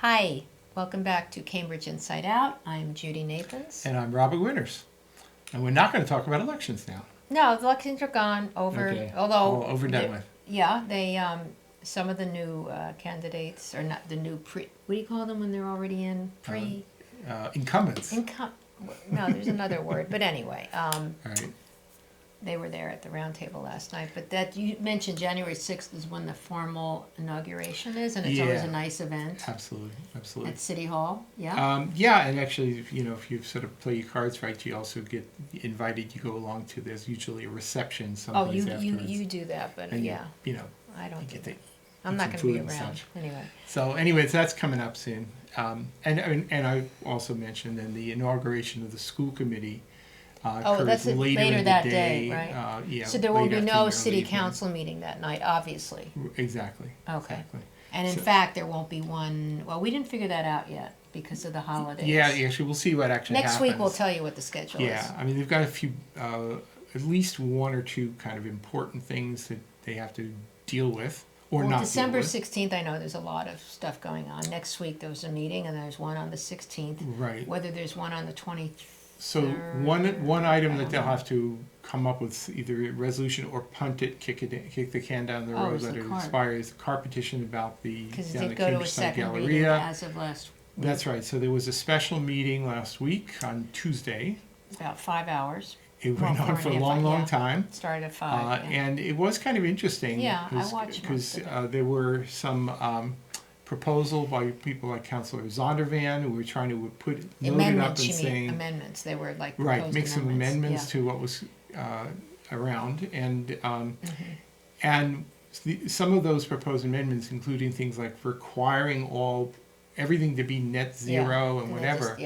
Hi, welcome back to Cambridge Inside Out. I'm Judy Nathans. And I'm Robert Winters. And we're not going to talk about elections now. No, the elections are gone, over. Okay. Although All over done with. Yeah, they some of the new candidates, or not the new pre. What do you call them when they're already in pre? Incumbents. No, there's another word, but anyway, All right. they were there at the round table last night. But that you mentioned January 6th is when the formal inauguration is, and it's always a nice event. Absolutely. Absolutely. At City Hall. Yeah. Yeah, and actually, if you sort of play your cards right, you also get invited. You go along to. There's usually a reception someplace afterwards. you do that, but and yeah. I don't get do to that. I'm not eat going some to be food and around such. anyway. So, anyways, that's coming up soon. And I also mentioned then the inauguration of the school committee. That's later in that the day, right? Yeah. So there will late be no afternoon, city early evening. council meeting that night, obviously. Exactly. Okay. Exactly. And in fact, there won't be one. Well, we didn't figure that out yet because of the holidays. Yeah, actually, we'll see what actually Next happens. week we'll tell you what the schedule is. Yeah, I mean, they've got a few, at least one or two kind of important things that they have to deal with, or Well, not December deal with. 16th, I know there's a lot of stuff going on. Next week there's a meeting, and there's one on the 16th. Right. Whether there's one on the 23rd. So one item that they'll have to come up with, either a resolution or punt it, kick the can down the road, is let the it Karp. expire, is the Karp petition about the Because it down did the go to a Cambridge Side second reading Galleria. as of last week. That's right. So there was a special meeting last week on Tuesday. About 5 hours. It went on for a long time. Started at 5. And it was kind of interesting. Yeah, I watched because most of there were some proposal by people like Councillor Zondervan who were trying to put load it up and saying amendments. They were like right, proposed make some amendments yeah. to what was around, and some of those proposed amendments, including things like requiring everything to be net zero and whatever.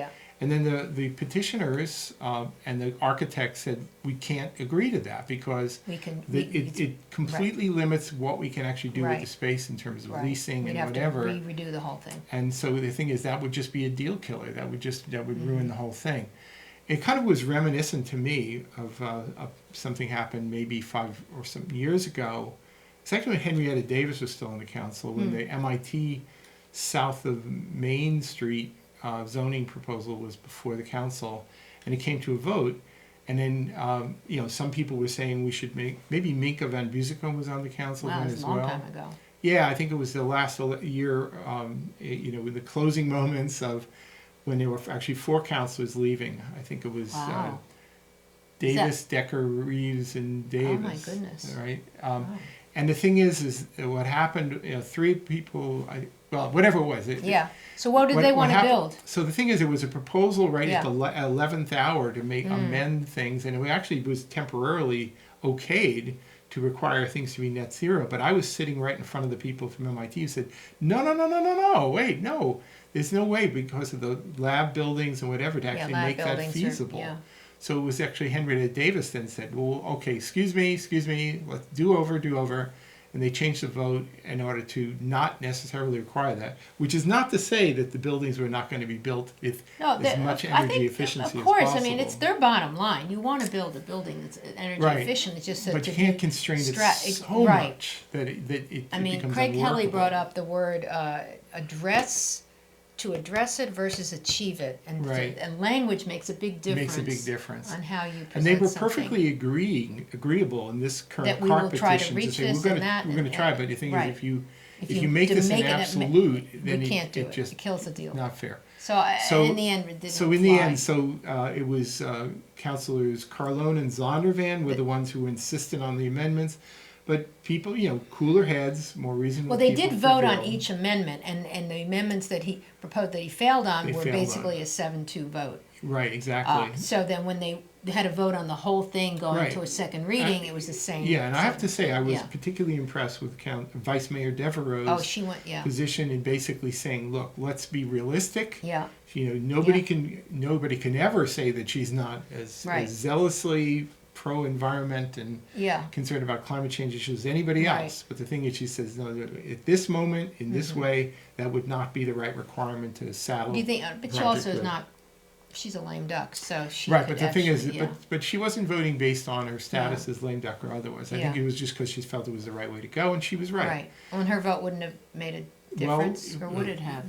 And then the petitioners and the architects said we can't agree to that because it completely limits what we can actually do with the space in terms of leasing and whatever. We'd have to redo the whole thing. And so the thing is that would just be a deal killer. That would ruin the whole thing. It kind of was reminiscent to me of something happened maybe 5 or some years ago. It's actually when Henrietta Davis was still on the council, when the MIT south of Main Street zoning proposal was before the council, and it came to a vote. And then, some people were saying we should maybe Minka Van Buzikum was on the council then as well. Wow, it was a long time ago. Yeah, I think it was the last year, with the closing moments of when there were actually 4 councilors leaving. I think it was Davis, Decker, Reeves, and Davis. Oh my goodness! Right, and the thing is what happened. 3 people. Whatever it was. So what did they want to build? So the thing is, it was a proposal right at the 11th hour to amend things, and it actually was temporarily okayed to require things to be net zero. But I was sitting right in front of the people from MIT who said, no, wait, no. There's no way because of the lab buildings and whatever to actually make that feasible. So it was actually Henrietta Davis then said, well, okay, excuse me, let's do over. And they changed the vote in order to not necessarily require that, which is not to say that the buildings were not going to be built with as much energy efficiency as possible. Of course, I mean, it's their bottom line. You want to build a building that's energy efficient. It's just but you can't constrain it so much that it becomes unworkable. Craig Kelly brought up the word to address it versus achieve it, and language makes a big difference. On how you present and they were something. Perfectly agreeable in this current Karp petition to say we're going to try, but the thing is if you make this an absolute, then we can't do it. Just it kills the deal. Not fair. So in the end, it didn't it was councillors Carlone and Zondervan were the ones who insisted on the amendments. But people, cooler heads, more reasonable. Well, they did vote on each amendment, and the amendments that he proposed that he failed on were basically a 7-2 vote. Right, exactly. So then when they had a vote on the whole thing going to a second reading, it was the same. Yeah, and I have to say I was particularly impressed with Vice Mayor Devereaux's position in basically saying, look, let's be realistic. Yeah. Nobody can ever say that she's not as zealously pro-environment and concerned about climate change issues as anybody else. But the thing is, she says, no, at this moment, in this way, that would not be the right requirement to saddle. You think? But she also is not. She's a lame duck, so she. Right, but the thing is, but she wasn't voting based on her status as lame duck or otherwise. I think it was just because she felt it was the right way to go, and she was right. Right. Well, and her vote wouldn't have made a difference, or would it have?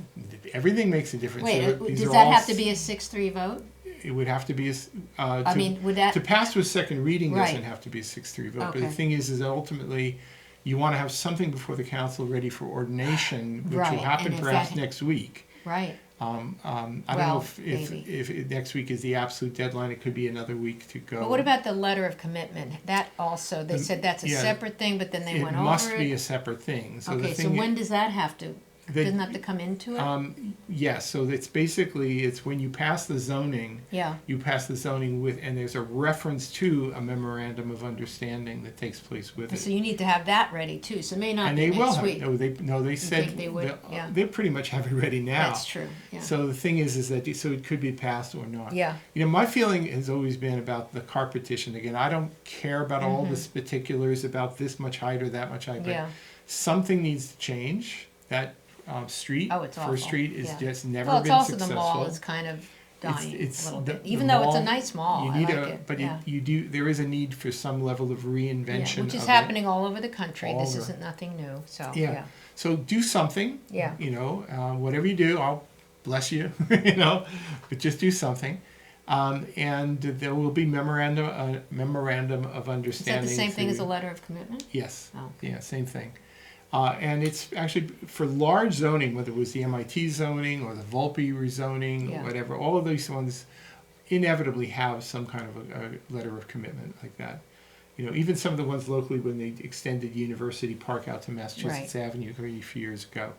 everything makes a difference. Wait, So these does are that all have to be a 6-3 vote? It would have to be I mean, would that... to pass with second reading Right. doesn't have to be a 6-3 vote. But Okay. the thing is that ultimately you want to have something before the council ready for ordination, which Right, will happen and if perhaps that- next week. Right. I don't know Well, if next week is the absolute deadline. It could be another week to go. But what about the letter of commitment? That also, they said that's a yeah. separate thing, but then they It went over it? must be a separate thing. So the Okay, so thing when does that have to, doesn't that have to come into it? Yes, so it's basically, it's when you pass the zoning, Yeah, you pass the zoning with, and there's a reference to a memorandum of understanding that takes place with so it. you need to have that ready too, so it may not And be they will next have, week. they said, think they would? Yeah. they pretty much have it ready now. That's true, yeah. So the thing is that, so it could be passed or not. Yeah, You know, my feeling has always been about the Karp petition. Again, I don't care about all the particulars about this much height or that much height, but yeah. something needs to change. That street, Oh, it's awful. First Street, is Yeah. just never Well, it's been also successful. the mall is kind of dying It's a little the- bit, the even though it's a mall, nice mall, You I need like a, it, but yeah. you do. There is a need for some level of Yeah, reinvention, which is of it. happening all over the country, All this over. isn't nothing new, so, Yeah. yeah. So do something. Yeah. You know, whatever you do, I'll bless you. You know, but just do something. And there will be memorandum of Is that understanding. the same thing as a through- letter of commitment? Yes. Oh. Yeah, same thing. And it's actually for large zoning, whether it was the MIT zoning or the Volpe rezoning, Yeah. or whatever, all of these ones inevitably have some kind of a letter of commitment like that. You know, even some of the ones locally when they extended University Park out to Massachusetts Avenue a few years ago,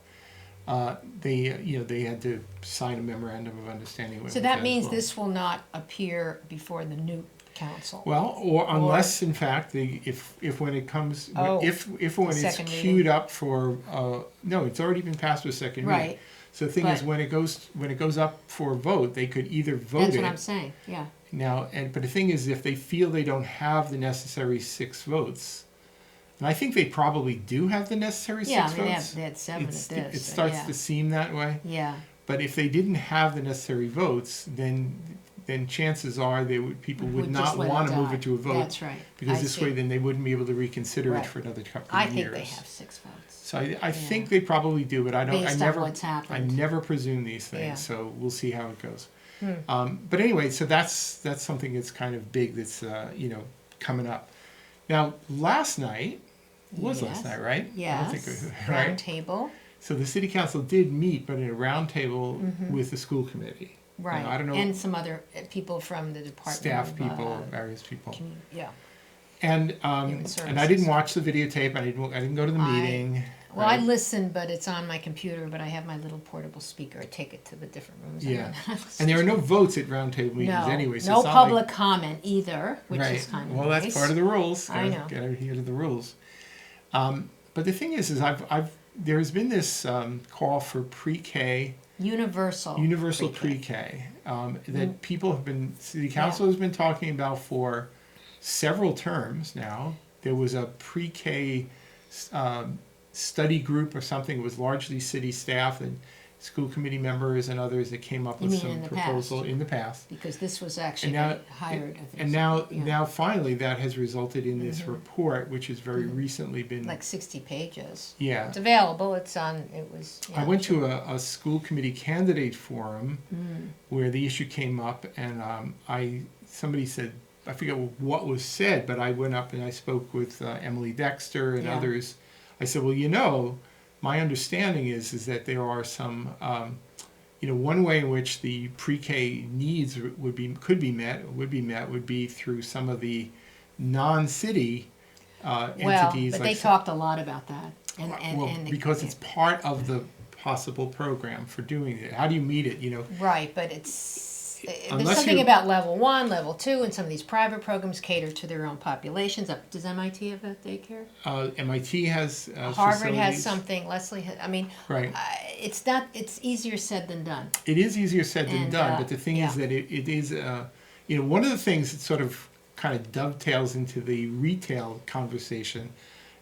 they had to sign a memorandum of understanding. So with that as means well. this will not appear before the new council? Well, or unless in fact if when it comes Oh, if when it's second queued reading. up for no, it's already been passed with second reading. Right, So the thing is but- when it goes up for a vote, they could either vote that's it what I'm saying, yeah. now, but the thing is if they feel they don't have the necessary 6 votes, and I think they probably do have the necessary 6 Yeah, I mean, votes. they had 7 at It this, so starts yeah. to seem that way. Yeah, But if they didn't have the necessary votes, then chances are people would Would not just let it want to move die. it to a vote. That's right. Because I this see. way, then they wouldn't be able to reconsider Right. it for another couple I of years. think they have 6 votes. So I think they probably do, but I Based on what's I happened. never presume these things. Yeah. So we'll see how it goes. Hmm. But anyway, so that's something that's kind of big that's coming up. Now last night was Yes. last night, right? I Yes, don't think round right. table, So the city council did meet, but in a round table with the school committee. right. I don't know. And some other people from the Department Staff of, people, various people. Yeah. And Human and I services. didn't watch the videotape. I didn't go to the meeting. Well, I right? listen, but it's on my computer, but I have my little portable speaker. I take it to the different rooms. Yeah. I listen And there are to no votes at roundtable meetings No, anyway. So no it's not public comment either, which right. is kind of Well, nice. that's part of the rules. I know. Got to adhere to the rules. But the thing is there's been this call for pre-K, universal pre-K, that people have been, city council has been talking about for several terms now. There was a pre-K study group or something. It was largely city staff and school committee members and others that came up You with mean some in the proposal past? in the past. Because this was actually And now, hired. I think, and so, yeah. now finally that has resulted in this report, which has very recently been. Like 60 pages. Yeah. It's available. It's on. It was. Yeah, I went to a school committee candidate forum Mm. where the issue came up, and somebody said, I forget what was said, but I went up and I spoke with Emily Dexter and Yeah. others. I said, well, my understanding is that there are some, one way in which the pre-K needs would be met would be through some of the non-city Well, entities. but like they talked a lot about that, and because it's part of the possible program for doing it. How do you meet it? right. But it's there's Unless something you- about level 1, level 2, and some of these private programs cater to their own populations. Does MIT have a daycare? MIT has Harvard has facilities. something. Leslie, I mean, Right. it's not. It's easier said than done. It is easier said than And, done, but the thing is yeah. that it is, one of the things that sort of kind of dovetails into the retail conversation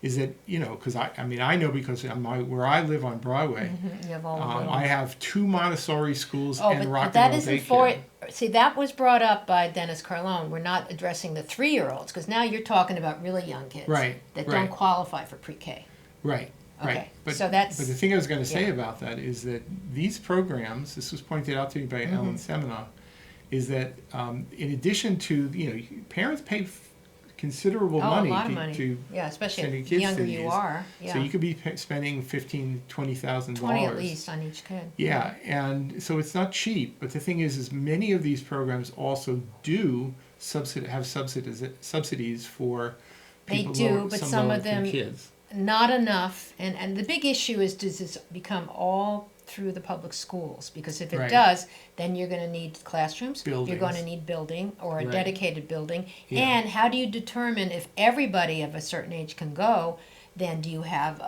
is that, because I know because where I live on Broadway, You have all of I have 2 Montessori schools Oh, and but rock that and roll isn't daycare. for. See, that was brought up by Dennis Carlone. We're not addressing the 3-year-olds because now you're talking about really young kids, Right, That right. don't qualify for pre-K. Right. Okay, Right. But, so that's. but the thing I was going to say yeah. about that is that these programs, this was pointed out to me by Mm-hmm. Ellen Seminoff, is that in addition to, parents pay considerable Oh, money a lot of to, money. to Yeah, especially send your the kids younger to you these. are. Yeah. So you could be spending $15,000, $20,000. 20 at least on each kid. Yeah, and so it's not cheap. But the thing is many of these programs also do have subsidies for They people do, but some of low-income them kids. not enough. And the big issue is, does this become all through the public schools? Because if it Right. does, then you're going to need classrooms. You're going Buildings. to need building or a Right. dedicated building. Yeah. And how do you determine if everybody of a certain age can go? Then do you have?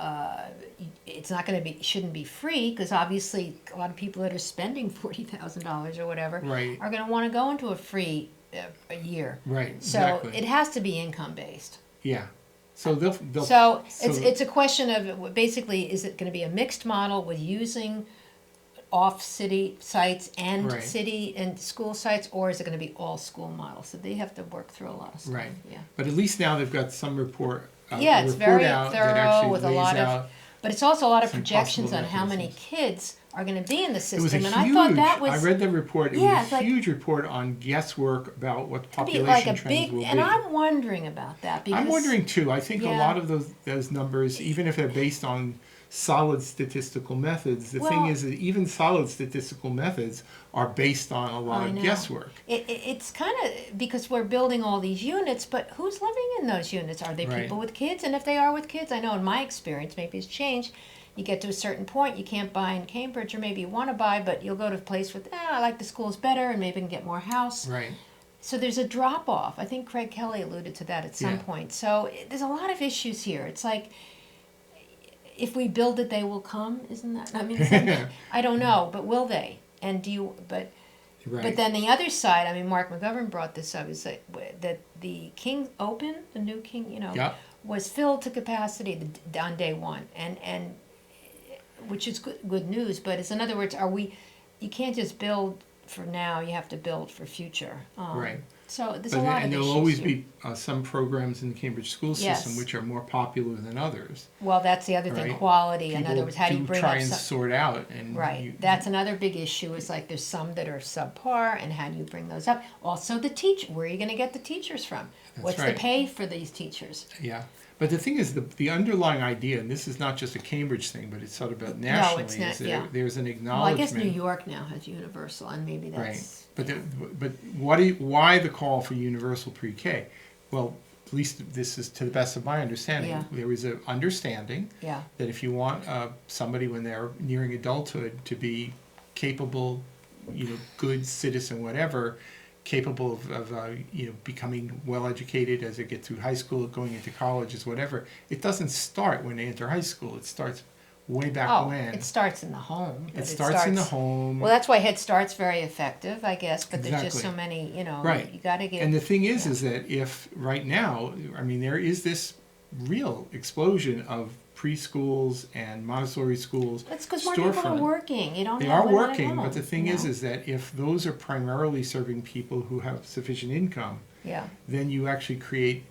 It's not going to be. Shouldn't be free, because obviously a lot of people that are spending $40,000 or whatever Right. are going to want to go into a free a year. Right, So exactly. it has to be income based. Yeah. So they'll So so it's a question of, basically, is it going to be a mixed model with using off-city sites and Right. city and school sites, or is it going to be all school model? So they have to work through a lot of stuff. Right. Yeah. But at least now they've got some report. Yeah, a it's report very out that thorough actually with a lays lot of, out- but it's also a lot of some projections possible on how many mechanisms. kids are going to be in the It was system, a and huge. I thought that was. I read the report. It Yeah, was it's a like- huge report on guesswork about what could be population like a trends big, will and be. I'm wondering about that because I'm wondering too. I think a Yeah. lot of those numbers, even if they're based on solid statistical methods, the thing Well- is that even solid statistical methods are based on a lot I of know. guesswork. It's kind of because we're building all these units, but who's living in those units? Are they Right. people with kids? And if they are with kids, I know in my experience, maybe it's changed. You get to a certain point, you can't buy in Cambridge, or maybe you want to buy, but you'll go to a place with, I like the schools better, and maybe I can get more house. Right. So there's a drop off. I think Craig Kelly alluded to that at some Yeah. point. So there's a lot of issues here. It's like, if we build it, they will come. Isn't that? I mean, I don't know, but will they? And do you? But Right. but then the other side. I mean, Mark McGovern brought this up. Is that the King Open, the new King, Yeah. was filled to capacity on day one, and which is good news. But it's, in other words, you can't just build for now. You have to build for future. Right. So there's But a lot of and there'll issues always here. be some programs in the Cambridge school system Yes. which are more popular than others. Well, that's the other thing. Right. Quality. In People other words, how do you bring try up and some, sort out and right? That's another big issue. Is like there's some that are subpar, and how do you bring those up? Also, the teach. Where are you going to get the teachers from? What's right. the pay for these teachers? Yeah. But the thing is, the underlying idea, and this is not just a Cambridge thing, but it's sort of about nationally, it's not, is that yeah. there's an Well, I acknowledgement. guess New York now has universal, and maybe that's Right. But why the call for universal pre-K? Well, at least this is to the best of my understanding. Yeah. There was an understanding yeah. that if you want somebody when they're nearing adulthood to be capable, good citizen, whatever, capable of becoming well educated as they get through high school, going into colleges, whatever. It doesn't start when they enter high school. It starts way back when. It starts in the home. But It starts in the home. Well, that's why Head Start's very effective, I guess. But there's just so Exactly. many, Right. You got to get. And the thing is, yeah. is that if right now, I mean, there is this real explosion of preschools and Montessori schools. That's because more people are storefront. working. You don't. They have are women at working, home, but the thing you know? is that if those are primarily serving people who have sufficient income, Yeah. then you actually create,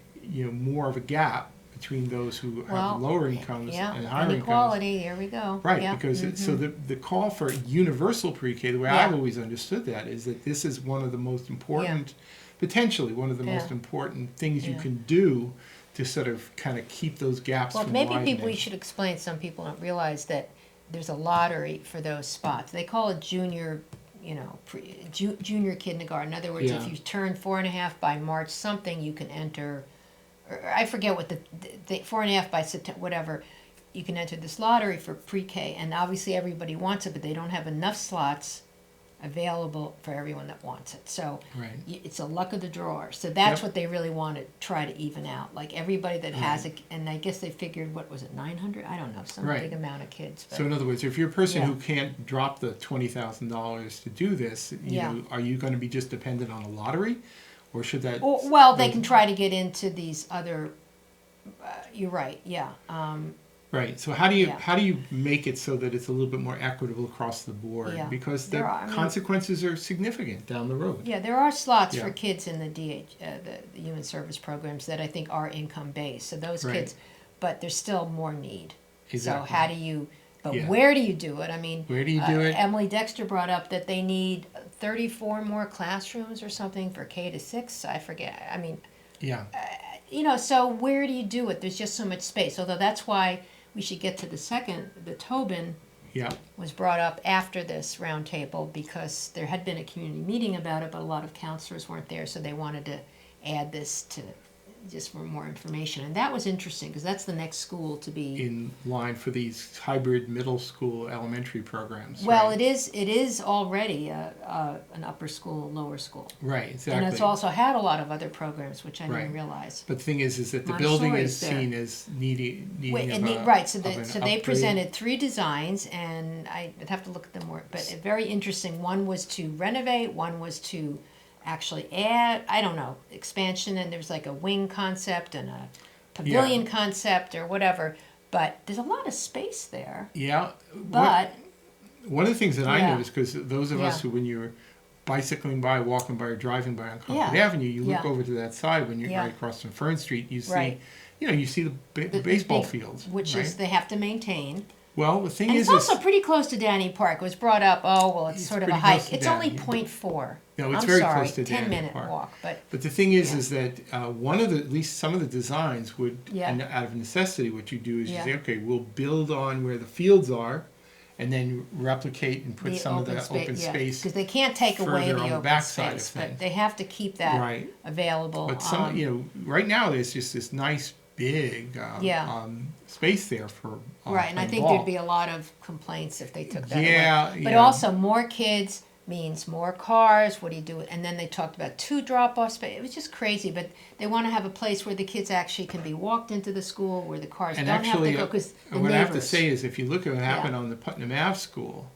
more of a gap between those who Well, have lower incomes Yeah. and higher incomes. Inequality. Here we go. Right, Yeah. because so the call for universal pre-K, the way Yeah. I've always understood that, is that this is one of the most important, potentially one of the most Yeah. important things you Yeah. can do to sort of kind of keep those gaps Well, from maybe widening. we should explain. Some people don't realize that there's a lottery for those spots. They call it junior, junior kindergarten. In other words, Yeah. if you turn 4.5 by March something, you can enter. Or I forget what the 4.5 by September, whatever. You can enter this lottery for pre-K, and obviously everybody wants it, but they don't have enough slots available for everyone that wants it. So Right. it's a luck of the drawer. So that's Yep. what they really want to try to even out. Like everybody that has it, and I guess they figured, what was it, 900? I don't know, some Right. big amount of kids. But So in other words, if you're a person Yeah. who can't drop the $20,000 to do this, Yeah. are you going to be just dependent on a lottery, or should that? well, they can try to get into these other. You're right. Yeah. Right. So how do you Yeah. make it so that it's a little bit more equitable across the board? Yeah. Because the There are- I mean- consequences are significant down the road. Yeah, there are slots Yeah. for kids in the the human service programs that I think are income based. So those Right. kids, but there's still more need. Exactly. So how do you, but Yeah. where do you do it? I mean, Where do you do it? Emily Dexter brought up that they need 34 more classrooms or something for K to 6. I forget. I mean, Yeah. so where do you do it? There's just so much space. Although that's why we should get to the Tobin Yeah. was brought up after this roundtable because there had been a community meeting about it, but a lot of counselors weren't there, so they wanted to add this to just for more information. And that was interesting because that's the next school to be. In line for these hybrid middle school elementary programs. Well, right? it is already an upper school, lower school. Right, exactly. And it's also had a lot of other programs, which I Right. didn't realize. But the thing is that the building is Montessori's there. seen as needing Wait, of a, right, so of they an upgrade. presented 3 designs, and I'd have to look at them more, but very interesting. One was to renovate, one was to actually add, I don't know, expansion, and there's like a wing concept and a pavilion concept or whatever, but there's a lot of space there. Yeah. But one of the things that I Yeah. noticed, because those of us Yeah. who, when you're bicycling by, walking by, or driving by on Concord Yeah. Avenue, you look Yeah. over to that side when you're Yeah. right across from Fern Street, you see, Right. you see the baseball fields, Which right? is, they have to maintain. Well, the thing And is, it's also pretty close to Downey Park. It was brought up, it's It's sort of a pretty close hike. to It's only Downey. 0.4. No, it's I'm very sorry, close to 10-minute Downey Park. walk, but But the thing is, Yeah. is that one of the, at least some of the designs would, Yeah. and out of necessity, what you do is Yeah. you say, okay, we'll build on where the fields are, and then replicate and put some of the open space. because they can't take away further the on the open backside of space, but things. they have to keep that Right. available. But some, right now there's just this nice big Yeah. space there for Right, and I playing think ball. there'd be a lot of complaints if they took that Yeah, away. But yeah. also, more kids means more cars. What do you do? And then they talked about 2 drop-off space. It was just crazy, but they want to have a place where the kids actually can be walked into the school, where the cars And don't actually, have to go, because the what neighbors. I have to say is, if you look at what happened Yeah. on the Putnam Ave school,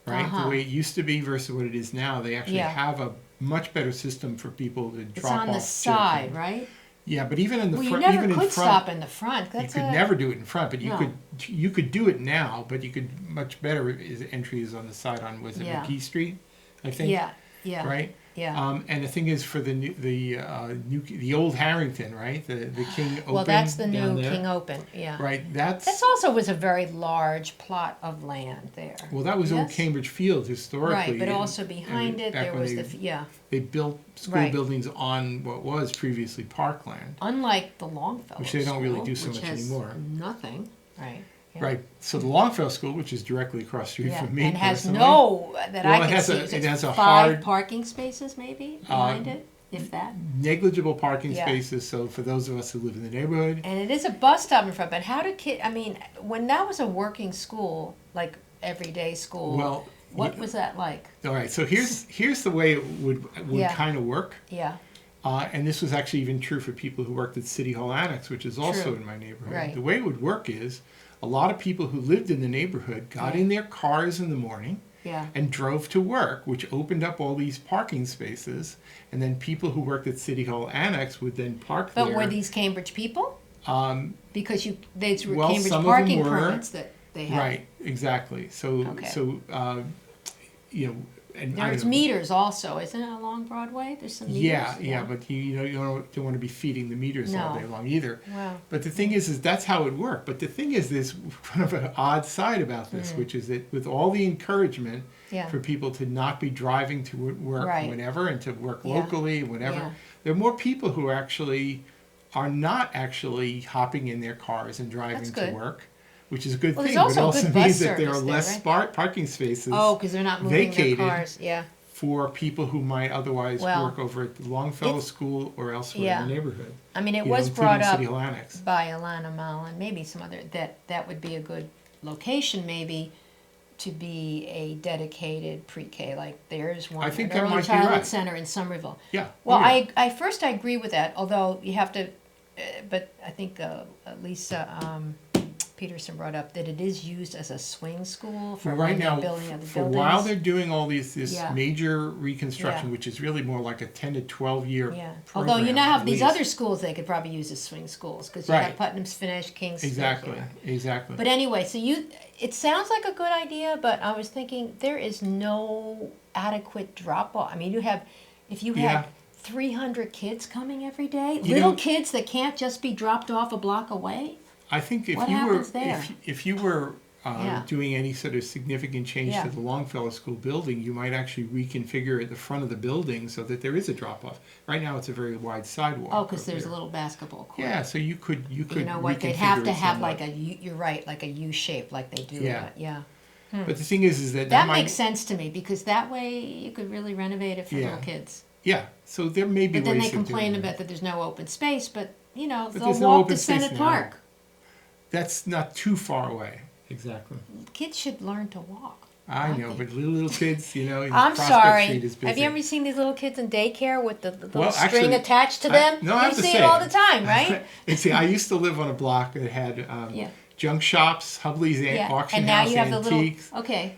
right, Uh-huh. the way it used to be versus what it is now, they actually Yeah. have a much better system for people to It's drop off. on the children. side, right? Yeah, but even in the Well, you front, never even in could front, stop in the front. you That's could never do it in front, but No. you could do it now, but you could much better. Entry is on the side on, was it Yeah. McGee Street, I think. Yeah, yeah, Right. yeah. And the thing is, for the old Harrington, right, the King Open. Well, that's the down new there. King Open, yeah. Right. That's Also was a very large plot of land there. well, that was old Yes? Cambridge Field historically. Right, but and- also behind it, back there when was they, They built school Right. buildings on what was previously parkland. unlike the Longfellow Which they don't really School, do so which much has anymore. Nothing, right. Yeah. Right. So the Longfellow School, which is directly across the street Yeah, from me, and has personally, no, that Well, I it can has see, a- is it it has a 5 hard- parking spaces maybe behind it, if that? negligible parking Yeah. spaces. So for those of us who live in the neighborhood, And it is a bus stop in front, but how do kids, I mean, when that was a working school, like everyday school, well, what was that like? all right. So here's the way it would Yeah. kind of work. Yeah, And this was actually even true for people who worked at City Hall Annex, which is also True. in my neighborhood. Right. The way it would work is a lot of people who lived in the neighborhood got Yeah. in their cars in the morning yeah, and drove to work, which opened up all these parking spaces. And then people who worked at City Hall Annex would then park but there. were these Cambridge people? Because these were Well, Cambridge some of them parking were. permits that they had. Right, exactly. So, Okay. and I There's don't know. meters also, isn't it, along Broadway? There's some meters. Yeah, but you don't want to be feeding the meters all No. day long either. Wow. But the thing is that's how it worked. But the thing is, there's kind of an odd side about this, which is that with all the encouragement Yeah. for people to not be driving to work Right. whenever and to work Yeah. locally, whatever, Yeah. there are more people who actually are not actually hopping in their cars and driving That's to good. work, which is a good Well, thing. there's But it also also good bus means that there are service there, less right? parking spaces Oh, because they're not moving vacated their cars. Yeah. for people who might otherwise Well, work over at the Longfellow it's- School or elsewhere Yeah. in the neighborhood. I mean, it You know, was including brought up City Hall Annex. by Alana Mallon, maybe some other, that would be a good location maybe to be a dedicated pre-K, like there's one, I think an that early might be childhood right. center in Somerville. Yeah. Well, oh, yeah. I first I agree with that, although you have to, but I think Lisa Peterson brought up that it is used as a swing school for Well, right when they're now, building other for buildings. while they're doing all this Yeah. major reconstruction, Yeah. which is really more like a 10 to 12 year Yeah, program. although you now have at these least. other schools they could probably use as swing schools, because you Right. have Putnam's finished, King's Exactly, finished, exactly. But anyway, so it sounds like a good idea, but I was thinking there is no adequate drop off. I mean, if you Yeah. had 300 kids coming every day, You little know- kids that can't just be dropped off a block away. I think What happens there? if you were Yeah. doing any sort of significant change Yeah. to the Longfellow School building, you might actually reconfigure at the front of the building so that there is a drop off. Right now, it's a very wide sidewalk. Oh, because up there's there. a little basketball court. Yeah, so you could You know what? They'd have to reconfigure it have somewhat. like a U. You're right, like a U shape, like they do. Yeah. Yeah. But the thing is that That might, makes sense to me because that way you could really renovate it for Yeah. little kids. Yeah, so there may be But then ways they of complain doing about that there's no open space. But But they'll there's no walk open to space Senate now. Park. That's not too far away. Exactly. Kids should learn to walk. I know, but little kids, I'm Prospect sorry. Street is busy. Have you ever seen these little kids in daycare with the little Well, string actually, attached to them? No, I you have to see say it all the time, right? And see, I used to live on a block that had Yeah. junk shops, Hubley's Yeah. auction And now house, you have the antiques. little. Okay.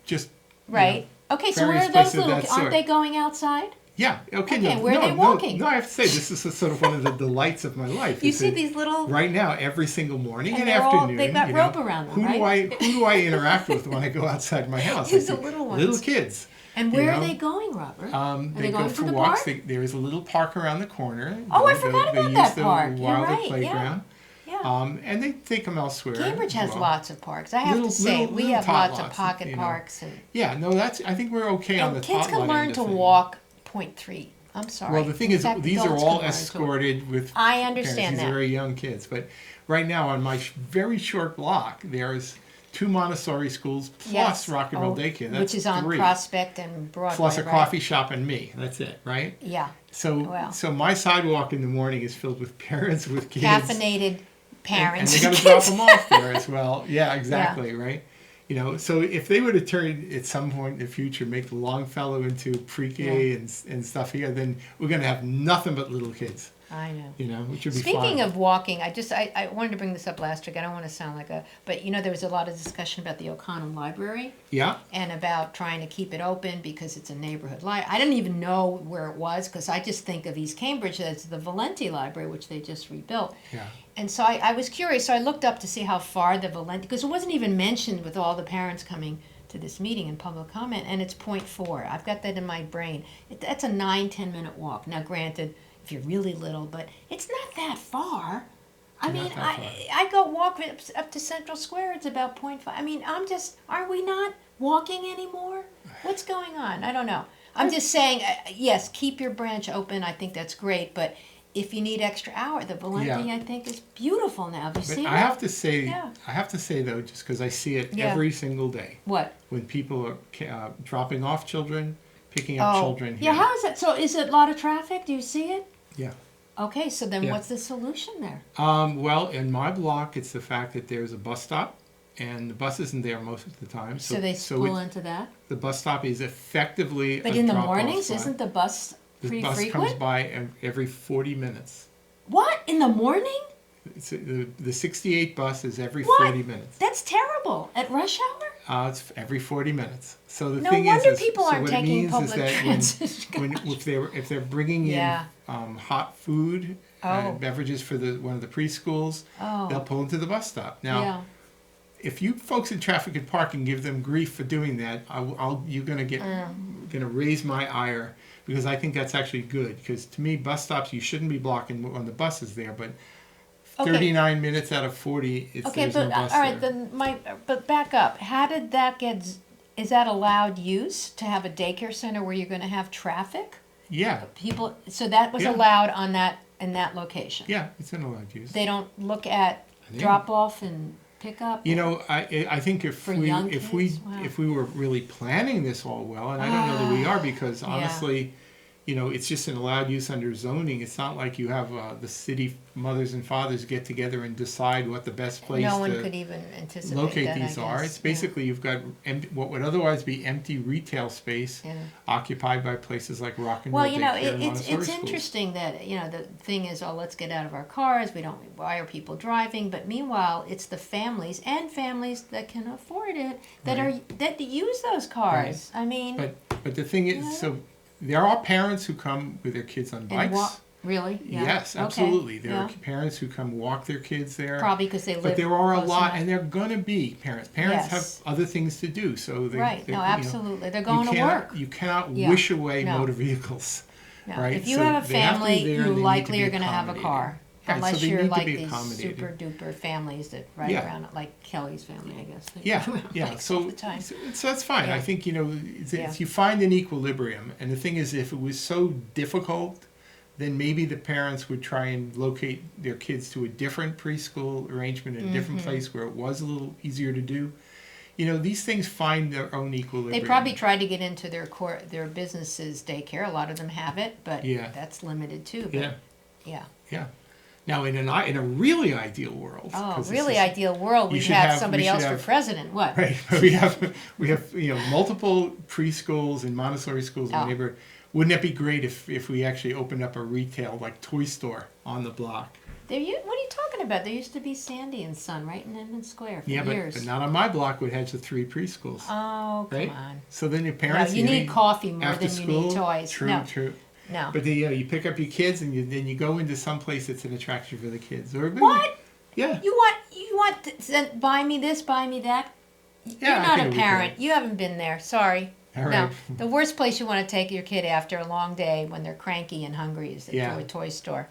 Just Right. Okay. So where various are those places of little? that Aren't sort. they going outside? Yeah. Okay. Okay, No, where are no, they walking? No, I have to say this is sort of one of the delights of my life. You is see that these little. right now every single morning And and they're all- afternoon. they've got rope around them, who do I interact with when I go outside my house? It's I the see little ones. Little kids. And you where are know. they going, Robert? Are They going go to for the walks. park? There is a little park around the corner. Oh, I They- forgot they about use that the park. You're Wilder right, yeah. playground. Yeah. And they take them elsewhere. Cambridge as has well. lots of parks. I have to say, we little have tot lots of lots, pocket you know. parks, and Yeah, no, I think we're okay on the kids tot can lot learn end to of things. walk 0.3. I'm sorry. Well, the thing In is, fact, these are adults all can learn to- escorted with I understand parents. These that. are very young kids. But right now, on my very short block, there's 2 Montessori schools plus Yes. rock and roll Oh, daycare. That's which is on 3. Prospect and Broadway, Plus a right? coffee shop and me. That's it, right? Yeah. So, Wow. so my sidewalk in the morning is filled with parents with kids. Caffeinated parents. And they got to drop them off there as well. Yeah, exactly, right? So if they were to turn at some point in the future, make the Longfellow into pre-K and stuff here, then we're going to have nothing but little kids. I know. Which would be Speaking fun. of walking, I wanted to bring this up last week. I don't want to sound like but there was a lot of discussion about the O'Connell Library. Yeah. And about trying to keep it open because it's a neighborhood library. I didn't even know where it was because I just think of East Cambridge as the Valenti Library, which they just rebuilt. Yeah. And so I was curious, so I looked up to see how far the Valenti, because it wasn't even mentioned with all the parents coming to this meeting in public comment, and it's 0.4. I've got that in my brain. That's a 9-10 minute walk. Now, granted, if you're really little, but it's not that far. I mean, I go walk up to Central Square. It's about 0.5. I mean, are we not walking anymore? What's going on? I don't know. I'm just saying, yes, keep your branch open. I think that's great, but if you need extra hour, the Valenti, I think, is beautiful now. Have you seen it? I have to say though, just because I see it every single day. What? When people are dropping off children, picking up children here. Yeah, how is that? So is it a lot of traffic? Do you see it? Yeah. Okay, so then what's the solution there? Well, in my block, it's the fact that there's a bus stop, and the bus isn't there most of the time. So they pull into that? The bus stop is effectively But a in the drop-off mornings, spot. isn't the bus pretty The bus frequent? comes by every 40 minutes. What? In the morning? The 68 bus is every What? 40 minutes. That's terrible. At rush hour? It's every 40 minutes. So the No thing wonder is, people so aren't what taking it means public is that transit. if they're bringing Yeah. in hot food and beverages for one of the preschools, they'll pull into the bus stop. Now, if you folks in traffic and parking give them grief for doing that, you're gonna raise my ire, because I think that's actually good. Because to me, bus stops, you shouldn't be blocking when the bus is there, but 39 minutes out of 40, there's no bus all right. there. Then but back up. How did that get? Is that allowed use to have a daycare center where you're going to have traffic? Yeah. People. So that was allowed in that location. Yeah, it's an allowed use. They don't look at drop off and pick up. I think if we were really planning this all well, and I don't know that we are, because honestly, it's just an allowed use under zoning. It's not like you have the city mothers and fathers get together and decide what the best place no one to could even anticipate locate that, these I are. guess. It's basically you've got what would otherwise be empty retail space occupied by places like Rock and Roll Well, Daycare and Montessori it's schools. interesting that the thing is, let's get out of our cars. Why are people driving? But meanwhile, it's the families that can afford it that use those cars. Right. I mean, but the thing is, so there are parents who come with their kids on bikes. Really? Yeah. Yes, Okay. absolutely. There are Yeah. parents who come walk their kids there. Probably because they live. But there are a close lot, enough. and they're going to be parents. Parents Yes. have other things to do, so they. Right. No, absolutely. They're going to cannot- work. You cannot Yeah. wish away No. motor vehicles, No. right? If you So have a they have to be family, there, and you they need to likely be are going to have a accommodated. car. Right, so Unless they you're need to like be these accommodated. super duper families that ride Yeah. around, like Kelly's family, I guess. They Yeah, ride around yeah. bikes all So, the time. so that's fine. Yeah. I think Yeah. you find an equilibrium, and the thing is, if it was so difficult, then maybe the parents would try and locate their kids to a different preschool arrangement in a different place where it was a little easier to do. These things find their own equilibrium. They probably tried to get into their businesses daycare. A lot of them have it, but Yeah. that's limited too. But Yeah, yeah. yeah. Now, in a really ideal world, Oh, 'cause this really is- ideal world, you we'd should have have- somebody we should else for have- president. What? Right. We have multiple preschools and Montessori schools in Oh. the neighborhood. Wouldn't it be great if we actually opened up a retail like toy store on the block? What are you talking about? There used to be Sandy and Son right in Inman Square for Yeah, years. but not on my block, which has the 3 preschools. Oh, come Right? on. So then your No, parents you need coffee more after than you need school? toys. True, No, true. no. But you pick up your kids and then you go into some place that's an attraction for the kids. Or maybe, What? Yeah. You want to buy me this, buy me that? Yeah, You're I not think a it'd be parent. great. You haven't been there. Sorry. All No. right. The worst place you want to take your kid after a long day when they're cranky and hungry is Yeah. to a toy store.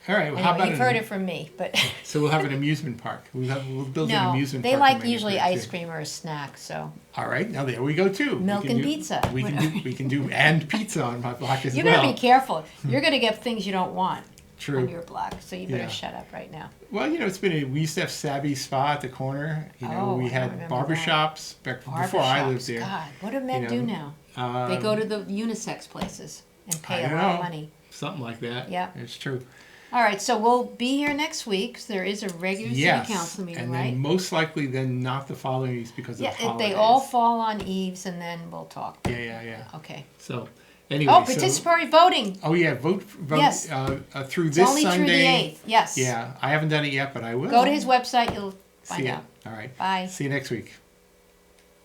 All right. Well, how Anyway, about you've heard it from me, but So we'll have an amusement park. We'll build an no, amusement they park. like in my usually neighborhood, ice too. cream or a snack. So All right, now there we go too. Milk We can and do- pizza. We can do and pizza on my block as you well. better be careful. You're going to get things you don't want True. on your block. So you better Yeah. shut up right now. Well, we used to have Savvy Spa at the corner. Oh, we I had remember barbershops before I lived Barbershops, there. God, what do men You do know, now? They go to the unisex places and pay a don't lot of know. money. Something like that. Yeah. It's true. All right, so we'll be here next week. So there is a regular Yes. city council meeting, And right? then most likely then not the following weeks because Yeah, of if holidays. they all fall on eves, and then we'll talk. Yeah. Okay. So anyway. Oh, so- participatory voting. Oh yeah, vote Yes. Through It's this only Sunday. through the 8th. Yes. Yeah, I haven't done it yet, but I will. Go to his website. You'll find See it. out. All right. Bye. See you next week.